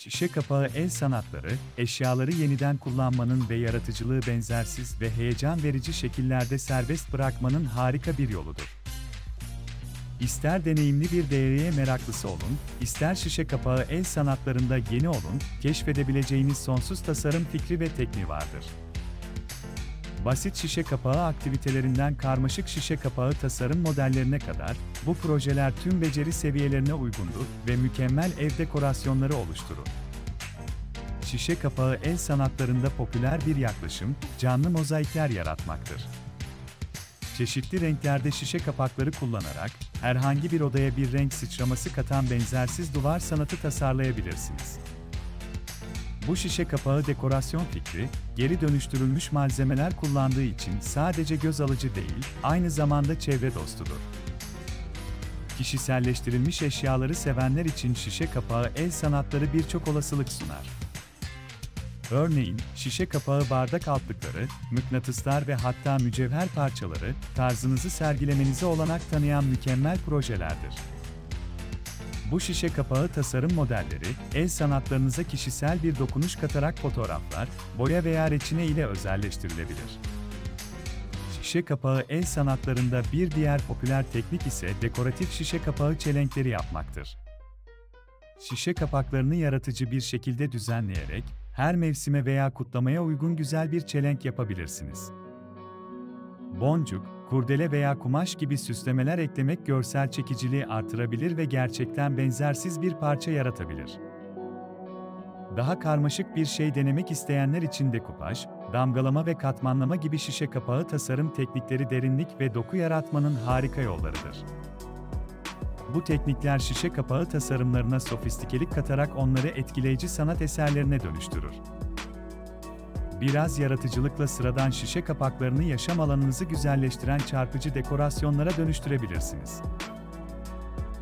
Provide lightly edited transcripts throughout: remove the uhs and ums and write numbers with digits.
Şişe kapağı el sanatları, eşyaları yeniden kullanmanın ve yaratıcılığı benzersiz ve heyecan verici şekillerde serbest bırakmanın harika bir yoludur. İster deneyimli bir değeriye meraklısı olun, ister şişe kapağı el sanatlarında yeni olun, keşfedebileceğiniz sonsuz tasarım fikri ve tekniği vardır. Basit şişe kapağı aktivitelerinden karmaşık şişe kapağı tasarım modellerine kadar, bu projeler tüm beceri seviyelerine uygundur ve mükemmel ev dekorasyonları oluşturur. Şişe kapağı el sanatlarında popüler bir yaklaşım, canlı mozaikler yaratmaktır. Çeşitli renklerde şişe kapakları kullanarak, herhangi bir odaya bir renk sıçraması katan benzersiz duvar sanatı tasarlayabilirsiniz. Bu şişe kapağı dekorasyon fikri, geri dönüştürülmüş malzemeler kullandığı için sadece göz alıcı değil, aynı zamanda çevre dostudur. Kişiselleştirilmiş eşyaları sevenler için şişe kapağı el sanatları birçok olasılık sunar. Örneğin, şişe kapağı bardak altlıkları, mıknatıslar ve hatta mücevher parçaları, tarzınızı sergilemenize olanak tanıyan mükemmel projelerdir. Bu şişe kapağı tasarım modelleri, el sanatlarınıza kişisel bir dokunuş katarak fotoğraflar, boya veya reçine ile özelleştirilebilir. Şişe kapağı el sanatlarında bir diğer popüler teknik ise dekoratif şişe kapağı çelenkleri yapmaktır. Şişe kapaklarını yaratıcı bir şekilde düzenleyerek, her mevsime veya kutlamaya uygun güzel bir çelenk yapabilirsiniz. Boncuk, kurdele veya kumaş gibi süslemeler eklemek görsel çekiciliği artırabilir ve gerçekten benzersiz bir parça yaratabilir. Daha karmaşık bir şey denemek isteyenler için dekupaj, damgalama ve katmanlama gibi şişe kapağı tasarım teknikleri derinlik ve doku yaratmanın harika yollarıdır. Bu teknikler şişe kapağı tasarımlarına sofistikelik katarak onları etkileyici sanat eserlerine dönüştürür. Biraz yaratıcılıkla sıradan şişe kapaklarını yaşam alanınızı güzelleştiren çarpıcı dekorasyonlara dönüştürebilirsiniz.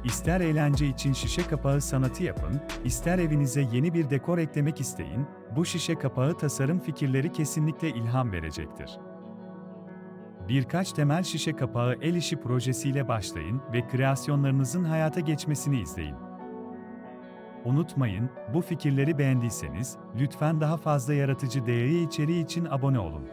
İster eğlence için şişe kapağı sanatı yapın, ister evinize yeni bir dekor eklemek isteyin, bu şişe kapağı tasarım fikirleri kesinlikle ilham verecektir. Birkaç temel şişe kapağı el işi projesiyle başlayın ve kreasyonlarınızın hayata geçmesini izleyin. Unutmayın, bu fikirleri beğendiyseniz, lütfen daha fazla yaratıcı değeri içeriği için abone olun.